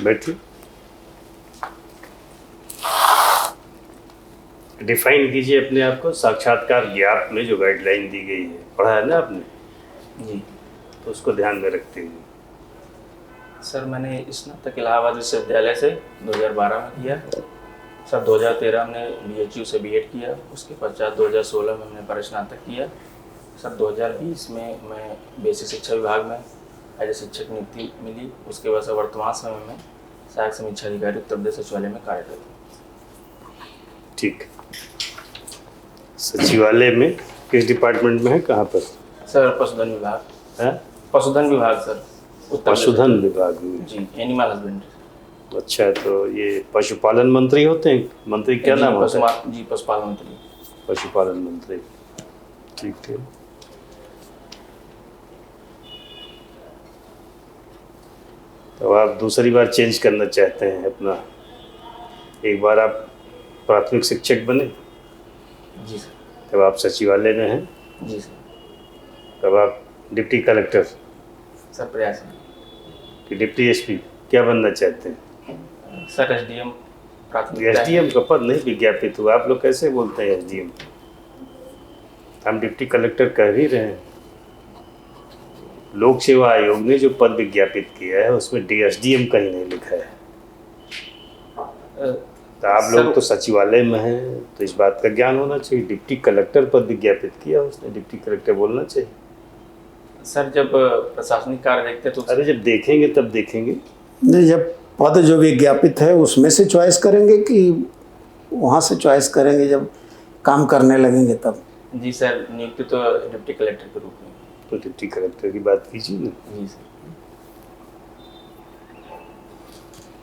बैठिए। डिफाइन कीजिए अपने आप को। साक्षात्कार ज्ञात में जो गाइडलाइन दी गई है, पढ़ा है ना आपने? जी तो उसको ध्यान में रखते हुए। सर, मैंने स्नातक इलाहाबाद विश्वविद्यालय से 2012 में किया। सर 2013 में BHU से B.Ed किया। उसके पश्चात 2016 में मैंने परिस्नातक किया। सर 2020 में मैं बेसिक शिक्षा विभाग में एज शिक्षक नियुक्ति मिली। उसके बाद से वर्तमान समय में सहायक समीक्षा अधिकारी उत्तर प्रदेश सचिवालय में कार्यरत हूँ। ठीक। सचिवालय में किस डिपार्टमेंट में है, कहाँ पर? सर पशुधन विभाग है? पशुधन विभाग सर, उत्तर प्रदेश। पशुधन विभाग में? जी, एनिमल हस्बेंड्री। अच्छा, तो ये पशुपालन मंत्री होते हैं? मंत्री क्या नाम होता है? जी, पशुपालन मंत्री। पशुपालन मंत्री, ठीक है। तो आप दूसरी बार चेंज करना चाहते हैं अपना? एक बार आप प्राथमिक शिक्षक बने, जी सर। तब आप सचिवालय में हैं, जी सर। तब आप डिप्टी कलेक्टर सर प्रयास है कि डिप्टी SP क्या बनना चाहते हैं? सर SDM प्राथमिक। SDM का पद नहीं विज्ञापित हुआ, आप लोग कैसे बोलते हैं SDM? हम डिप्टी कलेक्टर कह भी रहे हैं। लोक सेवा आयोग ने जो पद विज्ञापित किया है उसमें SDM कहीं नहीं लिखा है। तो आप लोग तो सचिवालय में हैं, तो इस बात का ज्ञान होना चाहिए। डिप्टी कलेक्टर पद विज्ञापित किया उसने, डिप्टी कलेक्टर बोलना चाहिए। सर जब प्रशासनिक कार्य देखते तो अरे जब देखेंगे तब देखेंगे। नहीं, जब पद जो विज्ञापित है उसमें से चॉइस करेंगे कि वहाँ से चॉइस करेंगे जब काम करने लगेंगे तब? जी सर, नियुक्ति तो डिप्टी कलेक्टर के रूप में। तो डिप्टी कलेक्टर की बात कीजिए ना। जी सर।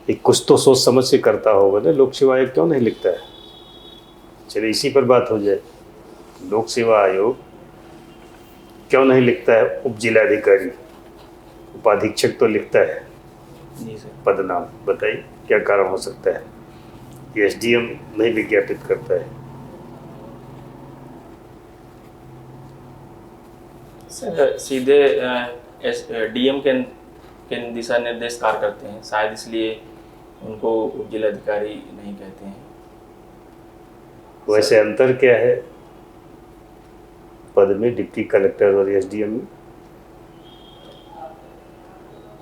एक कुछ तो सोच समझ से करता होगा ना। लोक सेवा आयोग क्यों नहीं लिखता है? चलिए इसी पर बात हो जाए। लोक सेवा आयोग क्यों नहीं लिखता है उप जिलाधिकारी, उपाधीक्षक तो लिखता है? जी सर। पदनाम बताइए क्या कारण हो सकता है? ये SDM नहीं विज्ञापित करता है? सर सीधे DM के दिशा निर्देश कार्य करते हैं, शायद इसलिए उनको उप जिलाधिकारी नहीं कहते हैं। वैसे अंतर क्या है पद में, डिप्टी कलेक्टर और SDM में?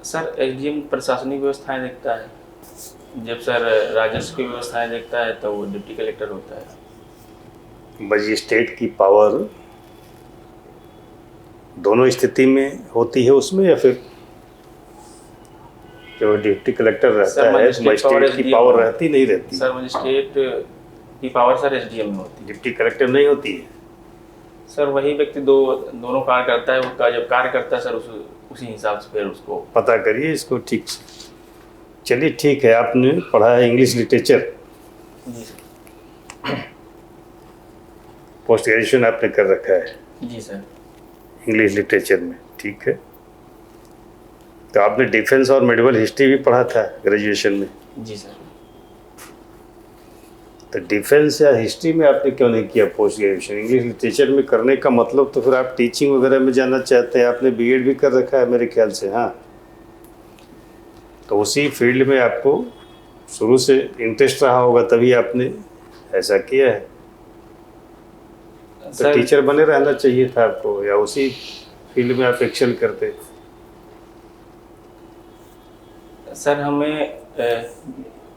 सर SDM प्रशासनिक व्यवस्थाएं देखता है, जब सर राजस्व की व्यवस्थाएं देखता है तो वो डिप्टी कलेक्टर होता है। मजिस्ट्रेट की पावर दोनों स्थिति में होती है उसमें, या फिर जो डिप्टी कलेक्टर रहता है मजिस्ट्रेट की पावर रहती नहीं रहती? सर मजिस्ट्रेट की पावर सर SDM में होती है, डिप्टी कलेक्टर नहीं होती है। सर वही व्यक्ति दोनों कार्य करता है। उसका जब कार्य करता है सर उसी हिसाब से फिर उसको पता करिए इसको ठीक से। चलिए ठीक है, आपने पढ़ा है इंग्लिश लिटरेचर? जी सर। पोस्ट ग्रेजुएशन आपने कर रखा है? जी सर। इंग्लिश लिटरेचर में, ठीक है। तो आपने डिफेंस और मेडिवल हिस्ट्री भी पढ़ा था ग्रेजुएशन में? जी सर। तो डिफेंस या हिस्ट्री में आपने क्यों नहीं किया पोस्ट ग्रेजुएशन? इंग्लिश लिटरेचर में करने का मतलब तो फिर आप टीचिंग वगैरह में जाना चाहते हैं। आपने B.Ed भी कर रखा है मेरे ख्याल से, हाँ? तो उसी फील्ड में आपको शुरू से इंटरेस्ट रहा होगा, तभी आपने ऐसा किया है। तो टीचर बने रहना चाहिए था आपको, या उसी फील्ड में आप एक्सेल करते? सर हमें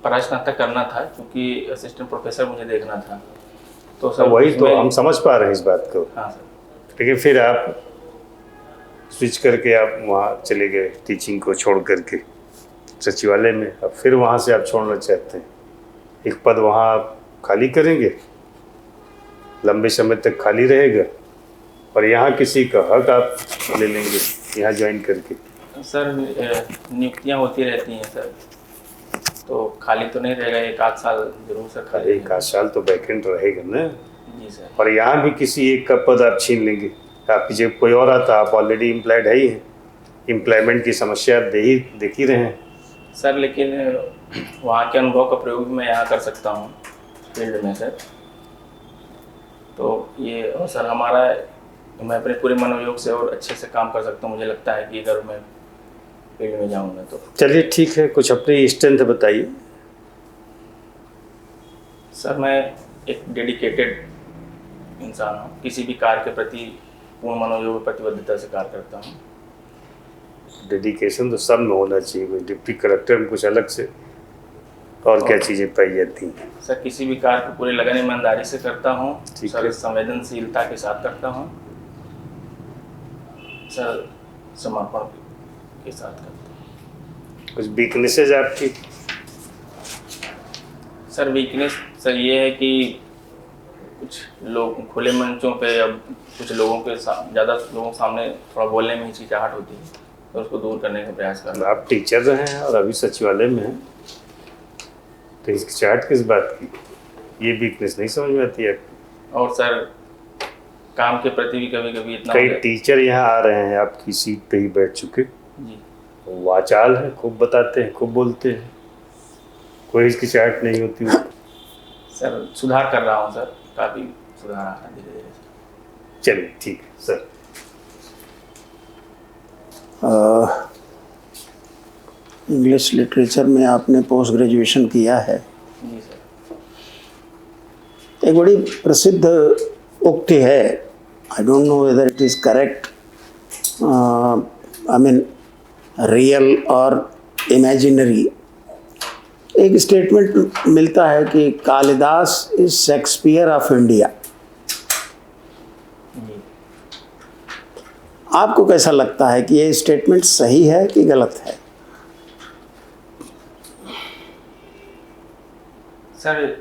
परास्नातक करना था क्योंकि असिस्टेंट प्रोफेसर मुझे देखना था। तो सर वही तो हम समझ पा रहे हैं इस बात को। हाँ सर। लेकिन फिर आप स्विच करके आप वहाँ चले गए, टीचिंग को छोड़ करके सचिवालय में। अब फिर वहाँ से आप छोड़ना चाहते हैं। एक पद वहाँ आप खाली करेंगे, लंबे समय तक खाली रहेगा, और यहाँ किसी का हक आप ले लेंगे यहाँ ज्वाइन करके। सर नियुक्तियाँ होती रहती हैं सर, तो खाली तो नहीं रहेगा। 1 आध साल जरूर सर खाली। 1 आध साल तो वैकेंट रहेगा ना। जी सर। और यहाँ भी किसी एक का पद आप छीन लेंगे, आपकी जब कोई और आता, आप ऑलरेडी एम्प्लॉयड है ही हैं। एम्प्लॉयमेंट की समस्या आप देख ही रहे हैं सर। लेकिन वहाँ के अनुभव का प्रयोग मैं यहाँ कर सकता हूँ फील्ड में सर। तो ये और सर मैं अपने पूरे मनोयोग से और अच्छे से काम कर सकता हूँ। मुझे लगता है कि अगर मैं फील्ड में जाऊँ मैं तो। चलिए ठीक है, कुछ अपनी स्ट्रेंथ बताइए। सर मैं एक डेडिकेटेड इंसान हूँ, किसी भी कार्य के प्रति पूर्ण मनोयोग प्रतिबद्धता से कार्य करता हूँ। डेडिकेशन तो सब में होना चाहिए, कोई डिप्टी कलेक्टर में कुछ अलग से और क्या चीज़ें पाई जाती हैं? सर किसी भी कार्य को पूरे लगन ईमानदारी से करता हूँ ठीक सर, है। संवेदनशीलता के साथ करता हूँ सर, समर्पण के साथ करता हूँ। कुछ वीकनेसेस आपकी? सर वीकनेस सर ये है कि कुछ लोग खुले मंचों पे अब कुछ लोगों के ज़्यादा लोगों के सामने थोड़ा बोलने में हिचकिचाहट होती है, तो उसको दूर करने का प्रयास कर रहा हूँ। आप टीचर रहे हैं और अभी सचिवालय में हैं, तो हिचकिचाहट किस बात की? ये वीकनेस नहीं समझ में आती है। और सर काम के प्रति भी कभी कभी इतना कई टीचर यहाँ आ रहे हैं आपकी सीट पे ही बैठ चुके, जी वाचाल है, खूब बताते हैं, खूब बोलते हैं, कोई हिचकिचाहट नहीं होती। सर सुधार कर रहा हूँ सर, काफ़ी सुधार आ रहा है धीरे धीरे। चलिए ठीक है सर। इंग्लिश लिटरेचर में आपने पोस्ट ग्रेजुएशन किया है। जी सर। एक बड़ी प्रसिद्ध उक्ति है, I don't know whether it is correct, I mean real और इमेजिनरी। एक स्टेटमेंट मिलता है कि Kalidas is Shakespeare of India. जी आपको कैसा लगता है कि ये स्टेटमेंट सही है कि गलत है? सर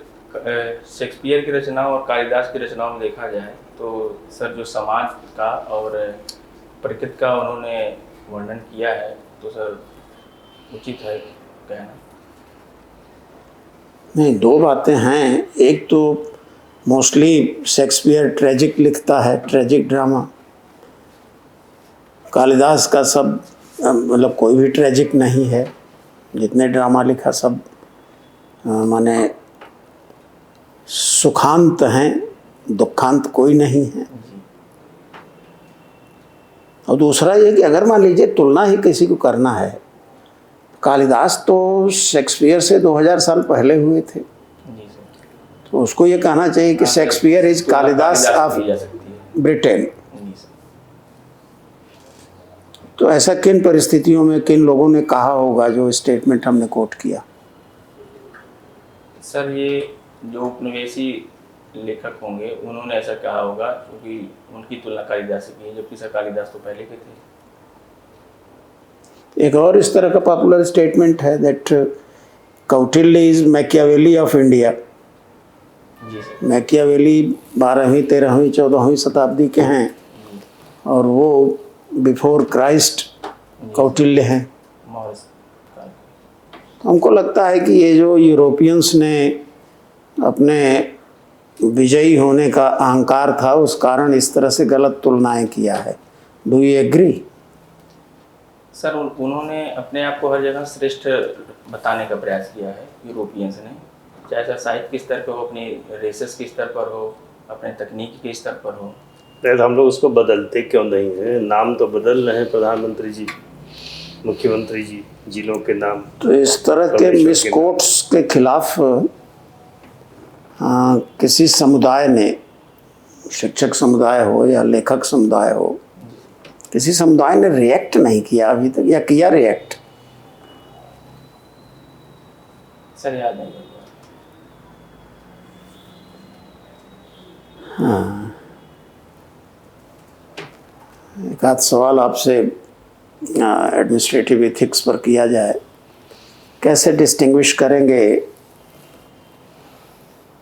शेक्सपियर की रचनाओं और कालिदास की रचनाओं में देखा जाए तो सर जो समाज का और प्रकृति का उन्होंने वर्णन किया है तो सर उचित है कहना। नहीं, दो बातें हैं। एक तो मोस्टली शेक्सपियर ट्रेजिक लिखता है, ट्रेजिक ड्रामा। कालिदास का सब मतलब कोई भी ट्रेजिक नहीं है, जितने ड्रामा लिखा सब माने सुखांत हैं, दुखांत कोई नहीं है। और दूसरा ये कि अगर मान लीजिए तुलना ही किसी को करना है, कालिदास तो शेक्सपियर से 2000 साल पहले हुए थे, जी सर। तो उसको ये कहना चाहिए कि शेक्सपियर इज कालिदास ऑफ की जा सकती है। ब्रिटेन। जी सर। तो ऐसा किन परिस्थितियों में किन लोगों ने कहा होगा जो स्टेटमेंट हमने कोट किया? सर ये जो उपनिवेशी लेखक होंगे उन्होंने ऐसा कहा होगा क्योंकि उनकी तुलना कालिदास से की है, जबकि सर कालिदास तो पहले के थे। एक और इस तरह का पॉपुलर स्टेटमेंट है that Kautilya is Machiavelli of India. जी सर। मैकियावेली 12वीं 13वीं 14वीं शताब्दी के हैं और वो बिफोर क्राइस्ट कौटिल्य हैं। तो हमको लगता है कि ये जो यूरोपियंस ने अपने विजयी होने का अहंकार था उस कारण इस तरह से गलत तुलनाएं किया है। Do you agree? सर उन्होंने अपने आप को हर जगह श्रेष्ठ बताने का प्रयास किया है यूरोपियंस ने, चाहे सर साहित्य के स्तर पर हो, अपनी रेसेस के स्तर पर हो, अपने तकनीकी के स्तर पर हो। तो हम लोग उसको बदलते क्यों नहीं हैं? नाम तो बदल रहे हैं प्रधानमंत्री जी, मुख्यमंत्री जी, जिलों के नाम। तो इस तरह के मिसकोट्स के खिलाफ किसी समुदाय ने, शिक्षक समुदाय हो या लेखक समुदाय हो, किसी समुदाय ने रिएक्ट नहीं किया अभी तक, या किया रिएक्ट? सर याद नहीं करता। हाँ, एक आध सवाल आपसे एडमिनिस्ट्रेटिव एथिक्स पर किया जाए। कैसे डिस्टिंग्विश करेंगे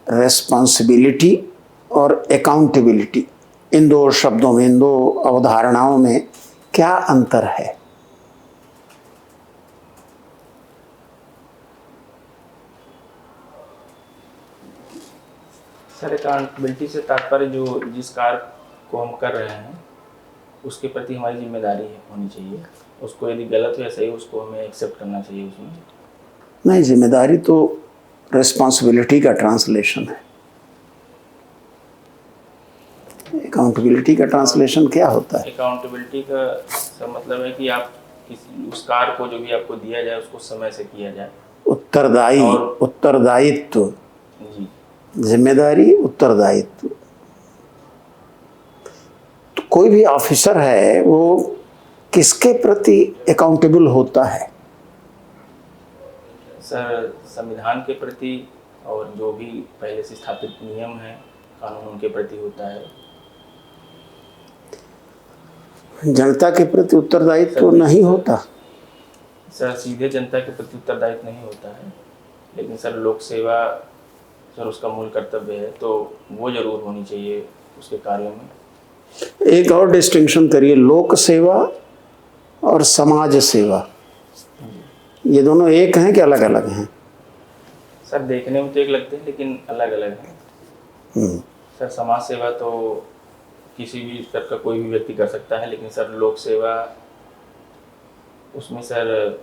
रेस्पॉन्सिबिलिटी और अकाउंटेबिलिटी? इन दो शब्दों में, इन दो अवधारणाओं में क्या अंतर है? सर अकाउंटेबिलिटी से तात्पर्य जो जिस कार्य को हम कर रहे हैं उसके प्रति हमारी जिम्मेदारी होनी चाहिए। उसको यदि गलत हो या सही उसको हमें एक्सेप्ट करना चाहिए उसमें। नहीं, जिम्मेदारी तो रिस्पॉन्सिबिलिटी का ट्रांसलेशन है। अकाउंटेबिलिटी का ट्रांसलेशन क्या होता है? अकाउंटेबिलिटी का सब मतलब है कि आप किसी उस कार्य को जो भी आपको दिया जाए उसको समय से किया जाए। उत्तरदायित्व, जी जिम्मेदारी, उत्तरदायित्व। तो कोई भी ऑफिसर है वो किसके प्रति अकाउंटेबल होता है? सर, संविधान के प्रति और जो भी पहले से स्थापित नियम है, कानून, उनके प्रति होता है। जनता के प्रति उत्तरदायित्व नहीं होता? सर, सीधे जनता के प्रति उत्तरदायित्व नहीं होता है, लेकिन सर लोक सेवा सर उसका मूल कर्तव्य है, तो वो जरूर होनी चाहिए उसके कार्यों में। एक और डिस्टिंक्शन करिए, लोक सेवा और समाज सेवा, ये दोनों एक हैं कि अलग अलग हैं? सर, देखने में तो एक लगते हैं लेकिन अलग अलग हैं। सर, समाज सेवा तो किसी भी स्तर का कोई भी व्यक्ति कर सकता है, लेकिन सर लोक सेवा उसमें सर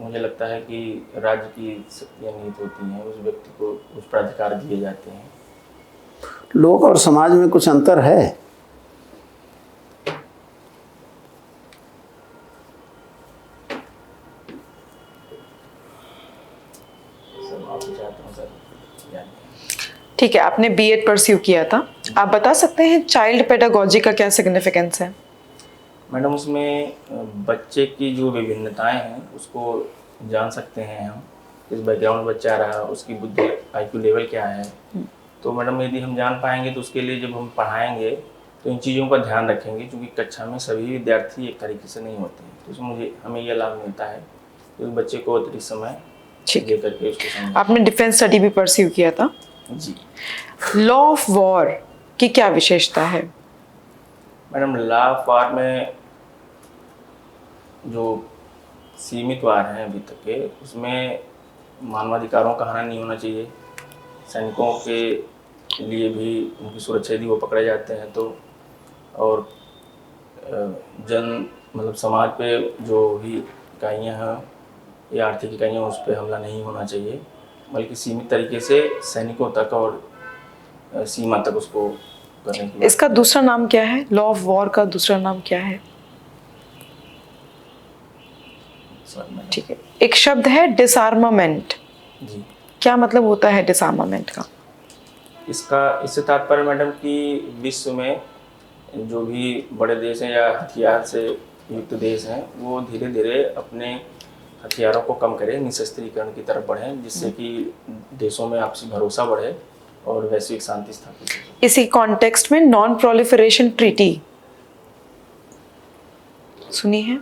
मुझे लगता है कि राज्य की शक्तियाँ निहित होती हैं, उस व्यक्ति को उस पर अधिकार दिए जाते हैं। लोक और समाज में कुछ अंतर है? ठीक है, आपने बीएड परस्यू किया था, आप बता सकते हैं चाइल्ड पेडागोजी का क्या सिग्निफिकेंस है? मैडम, उसमें बच्चे की जो विभिन्नताएं हैं उसको जान सकते हैं हम, किस बैकग्राउंड में बच्चा रहा, उसकी बुद्धि आईक्यू लेवल क्या है। तो मैडम यदि हम जान पाएंगे तो उसके लिए जब हम पढ़ाएंगे तो इन चीज़ों का ध्यान रखेंगे, क्योंकि कक्षा में सभी विद्यार्थी एक तरीके से नहीं होते हैं। तो उसमें हमें यह लाभ मिलता है कि उस बच्चे को अतिरिक्त समय दे करके उसको समझ। आपने डिफेंस स्टडी भी परस्यू किया था जी। लॉ ऑफ वॉर की क्या विशेषता है? मैडम, लॉ ऑफ वॉर में जो सीमित वार हैं अभी तक के, उसमें मानवाधिकारों का हनन नहीं होना चाहिए। सैनिकों के लिए भी उनकी सुरक्षा यदि वो पकड़े जाते हैं तो, और मतलब समाज पे जो भी इकाइयाँ हैं या आर्थिक इकाइयाँ, उस पर हमला नहीं होना चाहिए, बल्कि सीमित तरीके से सैनिकों तक और सीमा तक उसको करने की। इसका दूसरा नाम क्या है? लॉ ऑफ वॉर का दूसरा नाम क्या है? ठीक है, एक शब्द है डिसआर्मामेंट। जी। क्या मतलब होता है डिसआर्मामेंट का? इससे तात्पर्य मैडम कि विश्व में जो भी बड़े देश हैं या हथियार से युक्त देश हैं, वो धीरे धीरे अपने हथियारों को कम करें, निशस्त्रीकरण की तरफ बढ़ें, जिससे कि देशों में आपसी भरोसा बढ़े और वैश्विक शांति स्थापित हो। इसी कॉन्टेक्स्ट में नॉन प्रोलिफरेशन ट्रीटी सुनी है?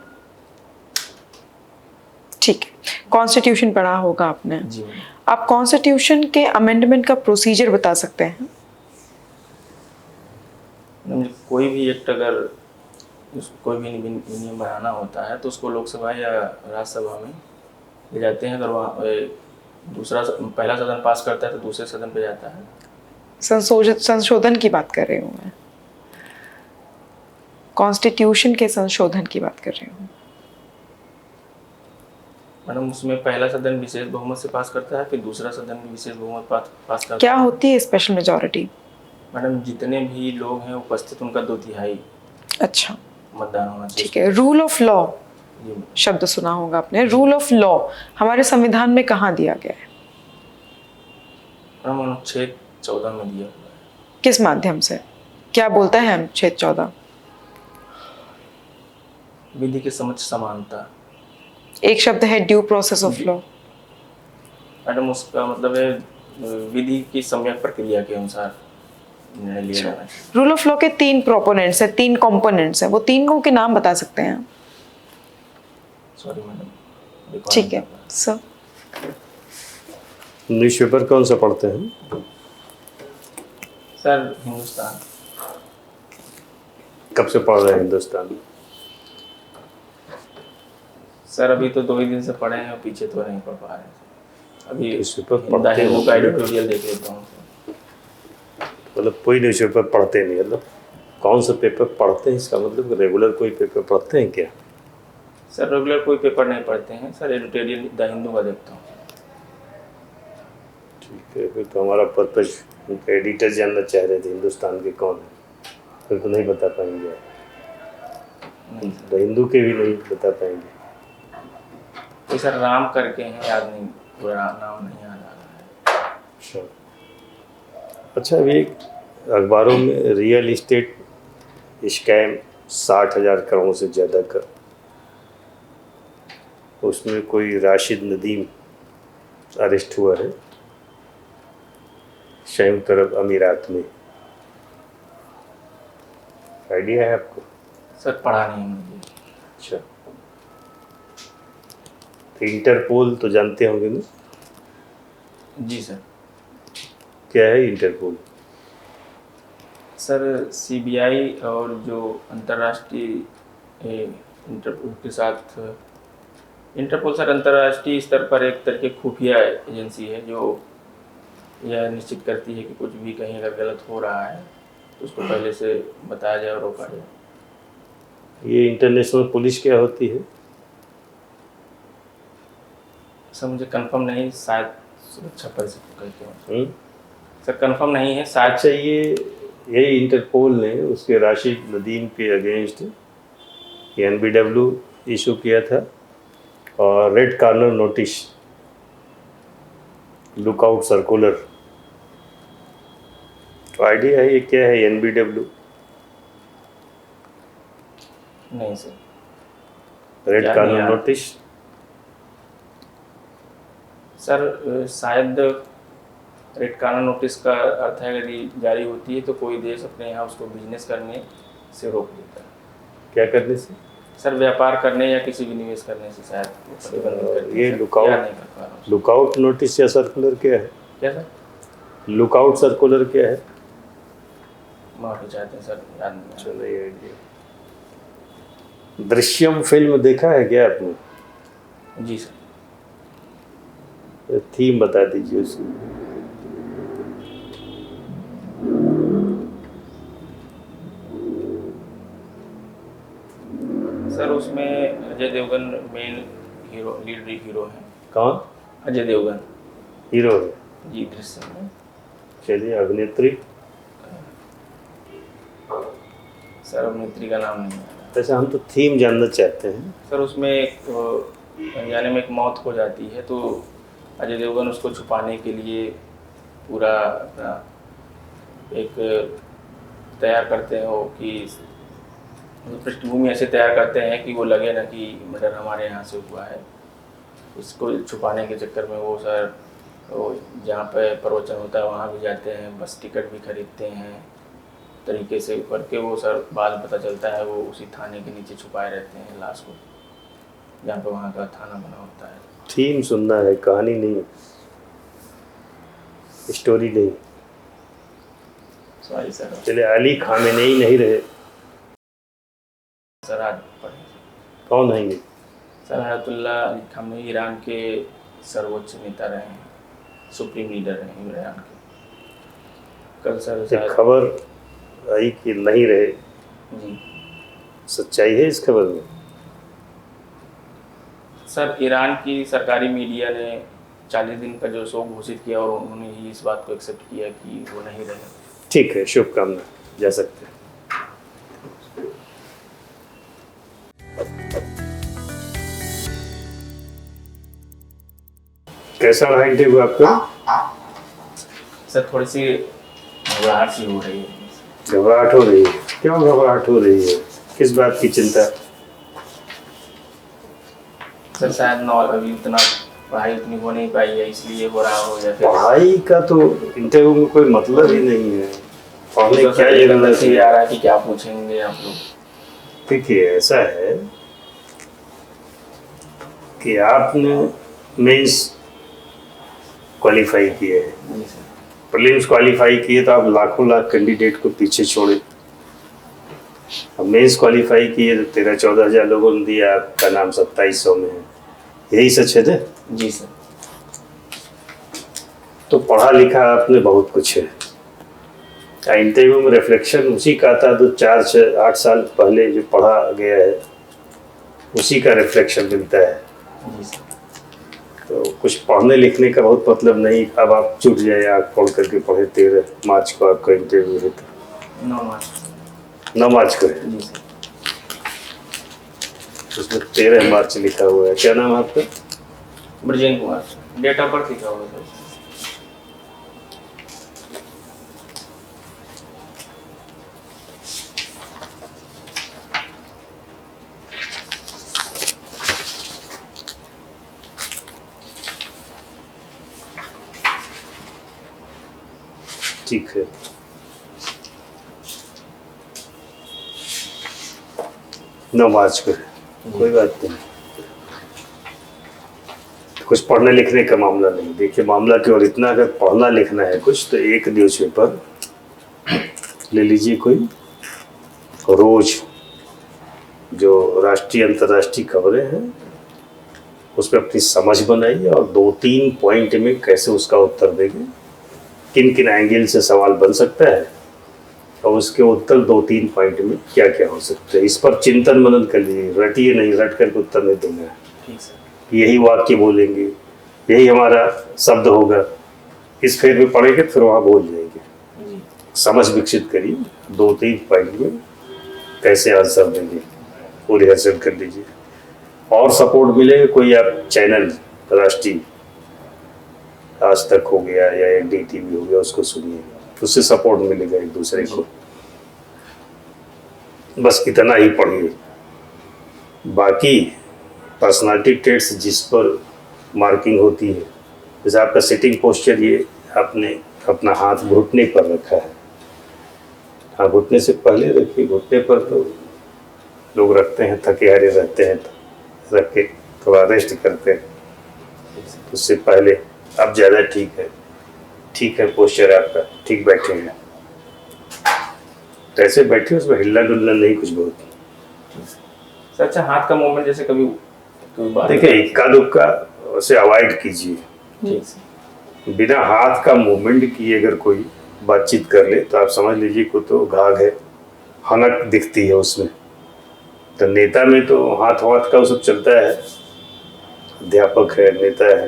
ठीक है, कॉन्स्टिट्यूशन पढ़ा होगा आपने। जी। आप कॉन्स्टिट्यूशन के अमेंडमेंट का प्रोसीजर बता सकते हैं? कोई भी एक्ट अगर कोई भी नियम बनाना होता है तो उसको लोकसभा या राज्यसभा में ले जाते हैं। अगर वहाँ पहला सदन पास करता है तो दूसरे सदन पे जाता है। संशोधन की बात कर रही हूँ मैं, कॉन्स्टिट्यूशन के संशोधन की बात कर रही हूँ। मैडम, उसमें पहला सदन विशेष बहुमत से पास करता है, फिर दूसरा सदन भी विशेष बहुमत पास करता है। क्या होती है स्पेशल मेजॉरिटी? मैडम, जितने भी लोग हैं उपस्थित, उनका 2/3 अच्छा मतदान होना चाहिए। ठीक है, रूल ऑफ लॉ शब्द सुना होगा आपने। रूल ऑफ लॉ हमारे संविधान में कहाँ दिया गया है? मैडम, अनुच्छेद 14 में दिया हुआ है। किस माध्यम से? क्या बोलता है अनुच्छेद 14? विधि के समक्ष समानता। एक शब्द है due process of law. Madam, उसका मतलब है विधि की सम्यक प्रक्रिया के अनुसार निर्णय लिया जाना है। रूल ऑफ लॉ के 3 प्रोपोनेंट्स हैं, 3 कंपोनेंट्स हैं, वो तीनों के नाम बता सकते हैं? Sorry madam. ठीक है सर। न्यूज़पेपर कौन सा पढ़ते हैं? सर, हिंदुस्तान। कब से पढ़ रहे हैं हिंदुस्तान? सर, अभी तो 2 ही दिन से पढ़े हैं, और पीछे तो नहीं पढ़ पा रहे हैं। अभी न्यूज़पेपर पढ़ते हिंदू का एडिटोरियल देख लेता हूँ। मतलब कोई न्यूज़पेपर पढ़ते नहीं, मतलब कौन सा पेपर पढ़ते हैं? इसका मतलब रेगुलर कोई पेपर पढ़ते हैं क्या? सर, रेगुलर कोई पेपर नहीं पढ़ते हैं सर, एडिटोरियल द हिंदू का देखता हूँ। ठीक है, फिर तो हमारा पर्पज एडिटर जानना चाह रहे थे हिंदुस्तान के कौन है, फिर तो नहीं बता पाएंगे। नहीं सर। तो हिंदू के भी नहीं बता पाएंगे? कोई सर राम करके हैं, याद नहीं, पूरा नाम नहीं याद आ रहा है। अच्छा। अच्छा, अभी अखबारों में रियल इस्टेट स्कैम 60,000 करोड़ से ज़्यादा का, उसमें कोई राशिद नदीम अरेस्ट हुआ है संयुक्त अरब अमीरात में। आइडिया है आपको? सर पढ़ा नहीं मुझे। अच्छा, तो इंटरपोल तो जानते होंगे ना? जी सर। क्या है इंटरपोल? सर सीबीआई और जो अंतर्राष्ट्रीय इंटरपोल के साथ, इंटरपोल सर अंतर्राष्ट्रीय स्तर पर एक तरह की खुफिया एजेंसी है जो यह निश्चित करती है कि कुछ भी कहीं अगर गलत हो रहा है तो उसको पहले से बताया जाए और रोका जाए। ये इंटरनेशनल पुलिस क्या होती है? सर मुझे कंफर्म नहीं, शायद सुरक्षा परिषद को कहते हैं हम्म? सर, कंफर्म नहीं है शायद। अच्छा, यही इंटरपोल ने उसके राशिद नदीम के अगेंस्ट NBW इशू किया था और red corner notice, lookout circular. तो आइडिया है ये क्या है NBW? नहीं सर, रेड क्या कॉर्नर नहीं यार। नोटिस? सर शायद रेड कॉर्नर नोटिस का अर्थ है यदि जारी होती है तो कोई देश अपने यहाँ उसको बिजनेस करने से रोक देता है। क्या करने से? सर व्यापार करने या किसी भी निवेश करने से शायद वो प्रतिबंधित करती है ये सर। लुकआउट- याद नहीं कर पा रहा हूँ। लुकआउट नोटिस या सर्कुलर क्या है? क्या सर? लुकआउट सर्कुलर क्या है? माफी चाहते हैं सर, याद नहीं आ रहा। चलो, ये आइडिया। दृश्यम फिल्म देखा है क्या आपने? जी सर। थीम बता दीजिए उसकी। सर उसमें Ajay Devgan main hero, lead hero हैं। कौन अजय देवगन हीरो है? जी दृश्य में। चलिए, अभिनेत्री? सर अभिनेत्री का नाम नहीं है। वैसे हम तो थीम जानना चाहते हैं। सर उसमें एक अनजाने में एक मौत हो जाती है तो अजय देवगन उसको छुपाने के लिए पूरा अपना एक तैयार करते हैं वो कि पृष्ठभूमि ऐसे तैयार करते हैं कि वो लगे ना कि मर्डर हमारे यहाँ से हुआ है। इसको छुपाने के चक्कर में वो सर वो जहाँ पे प्रवचन होता है वहाँ भी जाते हैं, बस टिकट भी खरीदते हैं तरीके से करके। वो सर बाद में पता चलता है वो उसी थाने के नीचे छुपाए रहते हैं लाश को, जहाँ पे वहाँ का थाना बना होता है। थीम सुनना है, कहानी नहीं, स्टोरी नहीं। Sorry sir. चलिए, अली खामेनेई नहीं रहे, सर आज पढ़े। कौन है ये? Sir Ayatollah Ali Khamenei Iran के सर्वोच्च नेता रहे हैं, सुप्रीम लीडर रहे ईरान के। कल सर एक शायद- खबर आई कि नहीं रहे, जी सच्चाई है इस खबर में? सर ईरान की सरकारी मीडिया ने 40 दिन का जो शोक घोषित किया और उन्होंने ही इस बात को एक्सेप्ट किया कि वो नहीं रहे। ठीक है, शुभकामना, जा सकते हैं। कैसा रहा इंटरव्यू आपका? सर थोड़ी सी घबराहट सी हो रही है। घबराहट हो रही है? क्यों घबराहट हो रही है? किस बात की चिंता? सर शायद नॉल अभी उतना पढ़ाई उतनी हो नहीं पाई है इसलिए हो रहा हो, या फिर पढ़ाई का तो इंटरव्यू में कोई मतलब ही नहीं है। पढ़ने तो क्या सर जरूरत मैसेज है? आ रहा है कि क्या पूछेंगे आप लोग। देखिए, ऐसा है कि आपने मेंस क्वालिफाई किए है, जी सर। प्रीलिम्स क्वालिफाई किए तो आप लाखों लाख कैंडिडेट को पीछे छोड़े। अब मेंस क्वालिफाई किए तो 13-14 हज़ार लोगों ने दिया, आपका नाम 2700 में है। यही सच है ना? जी सर। तो पढ़ा लिखा आपने बहुत कुछ है। इंटरव्यू में रिफ्लेक्शन उसी का आता तो 4-8 साल पहले जो पढ़ा गया है उसी का रिफ्लेक्शन मिलता है। जी सर। तो कुछ पढ़ने लिखने का बहुत मतलब नहीं। अब आप छूट जाए, आँख फोड़ करके पढ़े। 13 मार्च को आपका इंटरव्यू है तो 9 मार्च। 9 मार्च को है। जी सर। उसमें 13 मार्च लिखा हुआ है। क्या नाम है आपका? Brajendra Kumar, date of birth लिखा हुआ है सर। ठीक है, नौ मार्च को है, कोई बात नहीं। कुछ पढ़ने लिखने का मामला नहीं। देखिए मामला केवल इतना, अगर पढ़ना लिखना है कुछ तो एक न्यूज़पेपर ले लीजिए कोई, रोज जो राष्ट्रीय अंतर्राष्ट्रीय खबरें हैं उस पर अपनी समझ बनाइए और 2-3 पॉइंट में कैसे उसका उत्तर देंगे, किन किन एंगल से सवाल बन सकता है और उसके उत्तर 2-3 पॉइंट में क्या क्या हो सकते हैं, इस पर चिंतन मनन कर लीजिए। रटिए नहीं, रट करके उत्तर नहीं देना है। ठीक सर। यही वाक्य बोलेंगे, यही हमारा शब्द होगा, इस फेर में पढ़ेंगे फिर वहाँ बोल जाएंगे। जी समझ विकसित करिए, 2-3 पॉइंट में कैसे आंसर देंगे वो रिहर्सल कर लीजिए। और सपोर्ट मिलेगा कोई, आप चैनल राष्ट्रीय आज तक हो गया या NDTV हो गया, उसको सुनिए, उससे सपोर्ट मिलेगा एक दूसरे को। बस इतना ही पढ़िए। बाकी पर्सनालिटी ट्रेट्स जिस पर मार्किंग होती है, जैसे आपका सिटिंग पोस्चर, ये आपने अपना हाथ घुटने पर रखा है। हाँ, घुटने से पहले रखिए, घुटने पर तो लोग रखते हैं, थके हारे रहते हैं तो रख के थोड़ा रेस्ट करते हैं, उससे पहले अब ज़्यादा ठीक है पोस्चर आपका, ठीक बैठे हैं। तो ऐसे बैठे, उसमें हिलना डुलना नहीं कुछ बहुत। सर अच्छा, हाथ का मूवमेंट जैसे कभी बात देखिए इक्का दुक्का उसे अवॉइड कीजिए। ठीक सर। बिना हाथ का मूवमेंट किए अगर कोई बातचीत कर ले तो आप समझ लीजिए को तो घाघ है, हनक दिखती है उसमें। तो नेता में तो हाथ वाथ का वो सब चलता है, अध्यापक है, नेता है,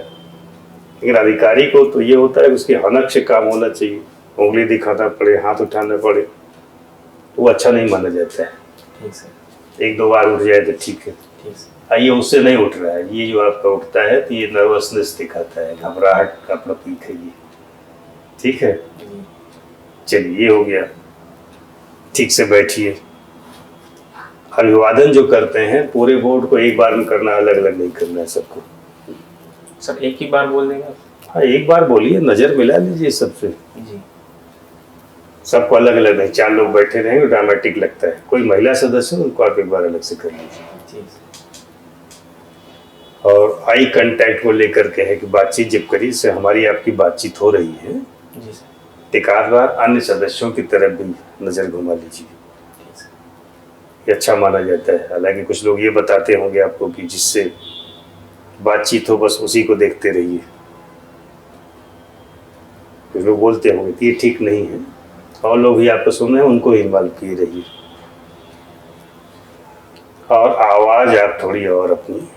लेकिन अधिकारी को तो ये होता है कि उसकी हनक से काम होना चाहिए। उंगली दिखाना पड़े, हाथ उठाना पड़े, वो अच्छा नहीं माना जाता है। ठीक सर। 1-2 बार उठ जाए तो ठीक है। ठीक सर। ये उससे नहीं उठ रहा है, ये जो आपका उठता है तो ये नर्वसनेस दिखाता है, घबराहट का प्रतीक है ये। ठीक है, जी चलिए ये हो गया। ठीक से बैठिए। अभिवादन जो करते हैं पूरे बोर्ड को एक बार में करना, अलग अलग नहीं करना है सबको। सर एक ही बार बोल देंगे आप? हाँ, एक बार बोलिए, नजर मिला लीजिए सबसे। जी सबको अलग अलग नहीं, 4 लोग बैठे रहेंगे ड्रामेटिक लगता है। कोई महिला सदस्य है उनको आप एक बार अलग से कर लीजिए। जी सर। और आई कांटेक्ट को लेकर के है कि बातचीत जब करी, इससे हमारी आपकी बातचीत हो रही है, जी सर। एक आध बार अन्य सदस्यों की तरफ भी नजर घुमा लीजिए, ठीक सर। ये अच्छा माना जाता है। हालांकि कुछ लोग ये बताते होंगे आपको कि जिससे बातचीत हो बस उसी को देखते रहिए। कुछ लोग बोलते होंगे कि ये ठीक नहीं है, और लोग भी आपको सुन रहे हैं उनको इन्वॉल्व किए रहिए। और आवाज़ आप थोड़ी और अपनी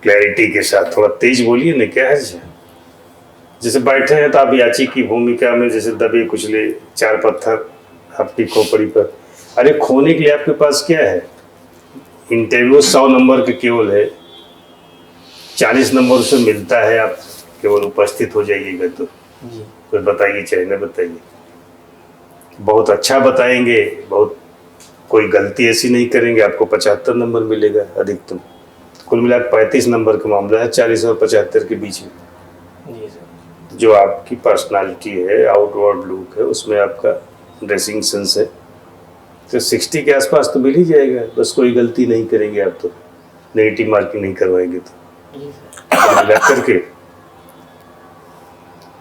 क्लैरिटी के साथ थोड़ा तेज बोलिए ना। क्या है जैसे बैठे हैं तो आप याची की भूमिका में जैसे दबे कुचले 4 पत्थर आपकी खोपड़ी पर। अरे खोने के लिए आपके पास क्या है? इंटरव्यू 100 नंबर के केवल है, 40 नंबर से मिलता है, आप केवल उपस्थित हो जाइएगा। तो जी कुछ बताइए, चाहे न बताइए, बहुत अच्छा बताएंगे, बहुत कोई गलती ऐसी नहीं करेंगे, आपको 75 नंबर मिलेगा अधिकतम। कुल मिला 35 नंबर का मामला है 40 और 75 के बीच में। जी सर। जो आपकी पर्सनालिटी है, आउटवर्ड लुक है, उसमें आपका ड्रेसिंग सेंस है, तो 60 के आसपास तो मिल ही जाएगा। बस कोई गलती नहीं करेंगे आप, तो नेगेटिव मार्किंग नहीं करवाएंगे। तो जी सर। मिला करके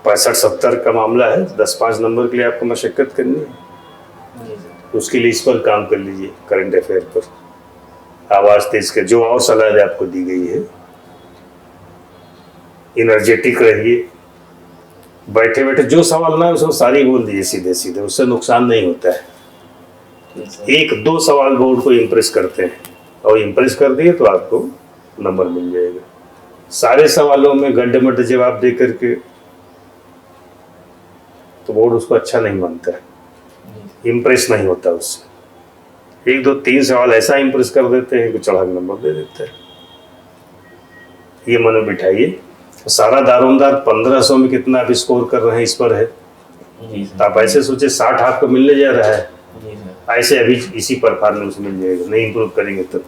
65-70 का मामला है, 10-5 नंबर के लिए आपको मशक्कत करनी है। जी सर। उसके लिए इस पर काम कर लीजिए, करंट अफेयर पर। आवाज़ तेज कर, जो और सलाह आपको दी गई है। एनर्जेटिक रहिए, बैठे बैठे जो सवाल ना है उसको सारी बोल दीजिए सीधे सीधे, उससे नुकसान नहीं होता है। ठीक सर। 1-2 सवाल बोर्ड को इम्प्रेस करते हैं, और इम्प्रेस कर दिए तो आपको नंबर मिल जाएगा। सारे सवालों में गड्ढे मड्ढे जवाब दे करके तो बोर्ड उसको अच्छा नहीं मानता है, इम्प्रेस नहीं होता उससे। 1 2 3 सवाल ऐसा इंप्रेस कर देते हैं कि चढ़ा के नंबर दे देते हैं। ये मन में बिठाइए। सारा दारोमदार 1500 में कितना आप स्कोर कर रहे हैं इस पर है। जी तो सर। आप ऐसे सोचे 60 आपको मिलने जा रहा है, जी सर। ऐसे अभी इसी परफॉर्मेंस मिल जाएगा। नहीं इम्प्रूव करेंगे तो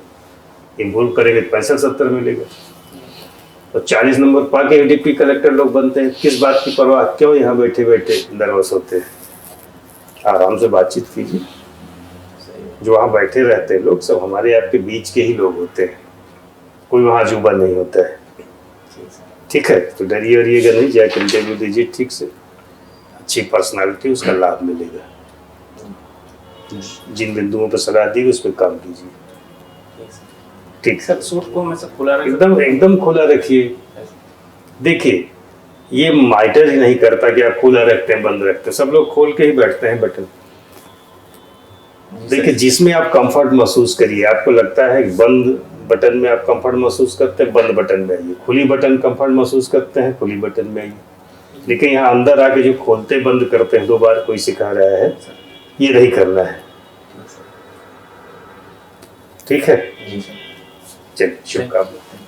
इम्प्रूव करेंगे तो 65-70 मिलेगा। तो 40 नंबर पा के डिप्टी कलेक्टर लोग बनते हैं। किस बात की परवाह, क्यों यहाँ बैठे बैठे नर्वस होते हैं? आराम से बातचीत कीजिए। जो वहाँ बैठे रहते हैं लोग सब हमारे आपके बीच के ही लोग होते हैं, कोई वहाँ अजूबा नहीं होता है। ठीक है, तो डरिए वरिएगा नहीं, जाके इंटरव्यू दीजिए ठीक से, अच्छी पर्सनालिटी, उसका लाभ मिलेगा। जिन बिंदुओं पर सलाह दी उस पर काम कीजिए। ठीक सर सूट को हमेशा खुला रखें। एकदम एकदम खुला रखिए। देखिए ये मैटर ही नहीं करता कि आप खुला रखते हैं बंद रखते हैं, सब लोग खोल के ही बैठते हैं बटन। देखिए जिसमें आप कंफर्ट महसूस करिए, आपको लगता है बंद बटन में आप कंफर्ट महसूस करते हैं, बंद बटन में आइए। खुली बटन कंफर्ट महसूस करते हैं, खुली बटन में आइए। लेकिन यहाँ अंदर आके जो खोलते बंद करते हैं, 2 बार कोई सिखा रहा है, ये नहीं करना है। ठीक है, जी सर। चलिए शुभकामनाएं।